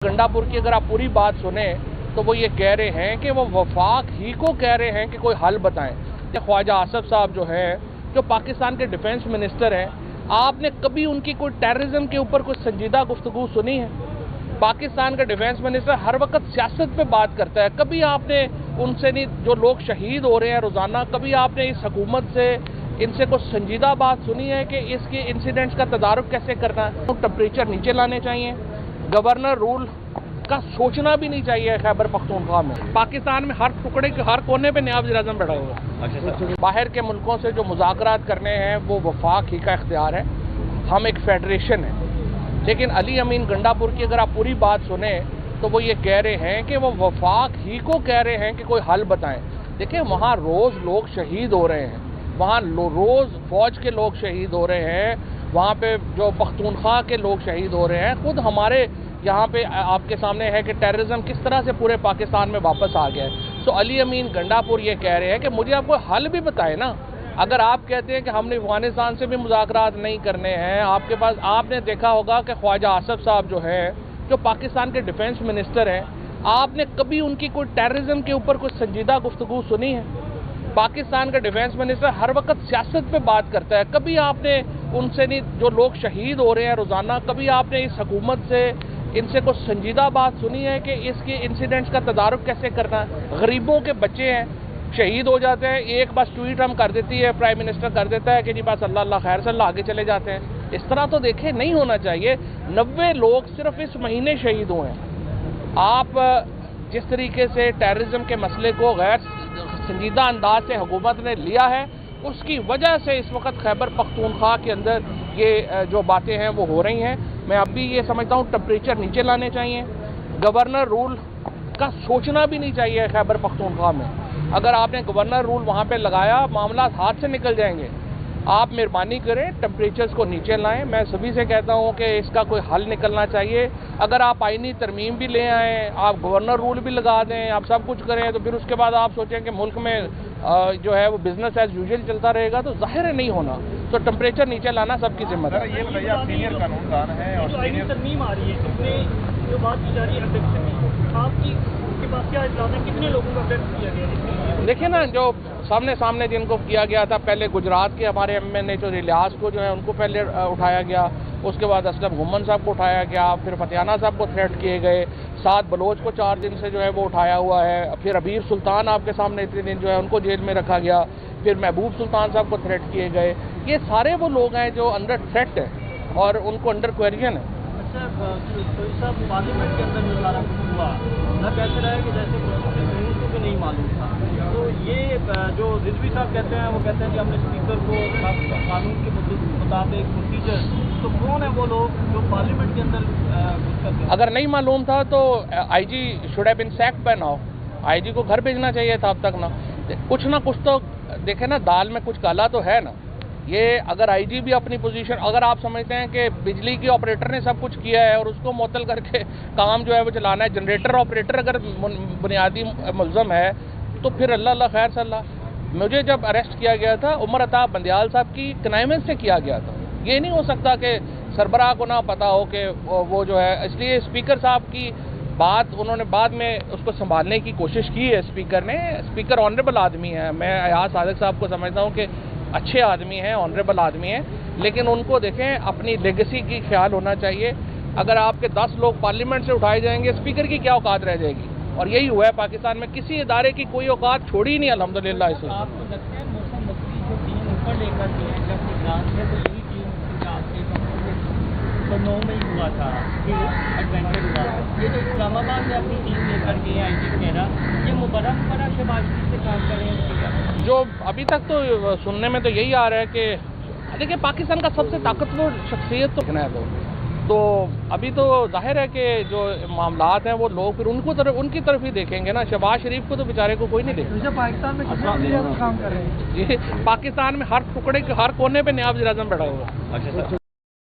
गंडापुर की अगर आप पूरी बात सुने तो वो ये कह रहे हैं कि वो वफाक ही को कह रहे हैं कि कोई हल बताएं। ख्वाजा आसिफ साहब जो हैं, जो पाकिस्तान के डिफेंस मिनिस्टर हैं, आपने कभी उनकी कोई टेररिज्म के ऊपर कोई संजीदा गुफ्तगू सुनी है? पाकिस्तान का डिफेंस मिनिस्टर हर वक्त सियासत पे बात करता है। कभी आपने उनसे नहीं, जो लोग शहीद हो रहे हैं रोज़ाना, कभी आपने इस हुकूमत से इनसे कोई संजीदा बात सुनी है कि इसके इंसिडेंट्स का तदारुक कैसे करना है? तो टेम्परेचर नीचे लाने चाहिए। गवर्नर रूल का सोचना भी नहीं चाहिए। खैबर पख्तूनख्वा में, पाकिस्तान में हर टुकड़े के हर कोने पे नायब वज़ीर-ए-आज़म बैठा हुआ है। बाहर के मुल्कों से जो मुज़ाकरात करने हैं वो वफाक ही का इख्तियार है। हम एक फेडरेशन है। लेकिन अली अमीन गंडापुर की अगर आप पूरी बात सुने तो वो ये कह रहे हैं कि वो वफाक ही को कह रहे हैं कि कोई हल बताएं। देखिए, वहाँ रोज़ लोग शहीद हो रहे हैं, वहाँ रोज़ फौज के लोग शहीद हो रहे हैं, वहाँ पे जो पख्तूनख्वा के लोग शहीद हो रहे हैं। खुद हमारे यहाँ पे आपके सामने है कि टेररिज्म किस तरह से पूरे पाकिस्तान में वापस आ गया है। सो अली अमीन गंडापुर ये कह रहे हैं कि मुझे आप कोई हल भी बताए ना। अगर आप कहते हैं कि हमने अफगानिस्तान से भी मुज़ाकरात नहीं करने हैं, आपके पास, आपने देखा होगा कि ख्वाजा आसिफ साहब जो हैं, जो पाकिस्तान के डिफेंस मिनिस्टर हैं, आपने कभी उनकी कोई टेररिज्म के ऊपर कोई संजीदा गुफ्तगू सुनी है? पाकिस्तान का डिफेंस मिनिस्टर हर वक्त सियासत पे बात करता है। कभी आपने उनसे नहीं, जो लोग शहीद हो रहे हैं रोज़ाना, कभी आपने इस हुकूमत से इनसे कुछ संजीदा बात सुनी है कि इसके इंसिडेंट्स का तदारुक कैसे करना है? गरीबों के बच्चे हैं, शहीद हो जाते हैं, एक बस ट्वीट हम कर देती है, प्राइम मिनिस्टर कर देता है कि जी बस अल्लाह अल्लाह खैर से अल्लाह, आगे चले जाते हैं। इस तरह तो देखें नहीं होना चाहिए। 90 लोग सिर्फ इस महीने शहीद हुए हैं। आप जिस तरीके से टेररिज्म के मसले को गैर संजीदा अंदाज से हुकूमत ने लिया है, उसकी वजह से इस वक्त खैबर पख्तूनख्वा के अंदर ये जो बातें हैं वो हो रही हैं। मैं अब भी ये समझता हूँ टेम्परेचर नीचे लाने चाहिए। गवर्नर रूल का सोचना भी नहीं चाहिए। खैबर पख्तूनख्वा में अगर आपने गवर्नर रूल वहाँ पे लगाया, मामला हाथ से निकल जाएंगे। आप मेहरबानी करें, टेम्परेचर्स को नीचे लाएं। मैं सभी से कहता हूँ कि इसका कोई हल निकलना चाहिए। अगर आप आईनी तरमीम भी ले आएँ, आप गवर्नर रूल भी लगा दें, आप सब कुछ करें, तो फिर उसके बाद आप सोचें कि मुल्क में जो है वो बिजनेस एज यूजुअल चलता रहेगा, तो जाहिर है नहीं होना। तो टेम्परेचर नीचे लाना सबकी जिम्मेदारी है। ये बताइए, आप सीनियर कानूनदान हैं और आईनी तरमीम आ रही है, इसमें जो बात की जा रही है अध्यक्ष की, आपकी उसके पास क्या इजलास है? कितने लोगों का अध्यक्ष किया गया? देखिए ना, जो सामने जिनको किया गया था, पहले गुजरात के हमारे एमएनए जो रियाज को जो है उनको पहले उठाया गया, उसके बाद असलम घुमन साहब को उठाया गया, फिर फतियाना साहब को थ्रेट किए गए, 7 बलोच को 4 दिन से जो है वो उठाया हुआ है, फिर अबीर सुल्तान आपके सामने इतने दिन जो है उनको जेल में रखा गया, फिर महबूब सुल्तान साहब को थ्रेट किए गए। ये सारे वो लोग हैं जो अंडर थ्रेट है और उनको अंडर क्वेश्चन है। अच्छा, तो सब पार्लियामेंट के अंदर जो सारा कुछ हुआ, मैं कैसे रहा है कि जैसे को भी नहीं मालूम था। तो ये जो रिजवी साहब कहते हैं, वो कहते हैं कि हमने स्पीकर को कानून के मुताबिक प्रोसीजर, तो कौन है वो लोग जो पार्लियामेंट के अंदर करते हैं? अगर नहीं मालूम था तो IG should have been sacked by now. IG को घर भेजना चाहिए था अब तक ना। कुछ ना कुछ तो देखे ना, दाल में कुछ काला तो है ना। ये अगर आईजी भी अपनी पोजीशन, अगर आप समझते हैं कि बिजली के ऑपरेटर ने सब कुछ किया है और उसको मुअत्तल करके काम जो है वो चलाना है, जनरेटर ऑपरेटर अगर बुनियादी मुल्ज़म है, तो फिर अल्लाह अल्लाह खैर से अल्लाह। मुझे जब अरेस्ट किया गया था, उमर अताब बंदियाल साहब की कनाइमेंट से किया गया था। ये नहीं हो सकता कि सरबराह को ना पता हो कि वो जो है, इसलिए स्पीकर साहब की बात उन्होंने बाद में उसको संभालने की कोशिश की है। स्पीकर ने, स्पीकर ऑनरेबल आदमी है, मैं अयाज सादिक साहब को समझता हूँ कि अच्छे आदमी हैं, ऑनरेबल आदमी हैं, लेकिन उनको देखें अपनी लेगेसी की ख्याल होना चाहिए। अगर आपके 10 लोग पार्लियामेंट से उठाए जाएंगे, स्पीकर की क्या औकात रह जाएगी? और यही हुआ है पाकिस्तान में, किसी इदारे की कोई औकात छोड़ी ही नहीं अल्हम्दुलिल्लाह। इस आपको लगता है मौसम बख्शी जो टीम ऊपर लेकर गए हैं, जब गुजरात में तो यही टीम गुजरात के 9 में ही हुआ था, फिर एडवेंचर हुआ। ये जो इस्लामाबाद में अपनी टीम लेकर गए आईजी वगैरह, ये मुबरक पड़ा शहबाज शरीफ से काम कर रहे हैं? जो अभी तक तो सुनने में तो यही आ रहा है कि देखिए, पाकिस्तान का सबसे ताकतवर शख्सियत तो है तो अभी तो जाहिर है कि जो मामलात हैं वो लोग फिर उनकी तरफ ही देखेंगे ना। शहबाज शरीफ को तो बेचारे को कोई नहीं देखेगा। पाकिस्तान में कितने काम कर रहे हैं? ये पाकिस्तान में हर टुकड़े के हर कोने पे नायब वज़ीर-ए-आज़म बैठा हुआ है।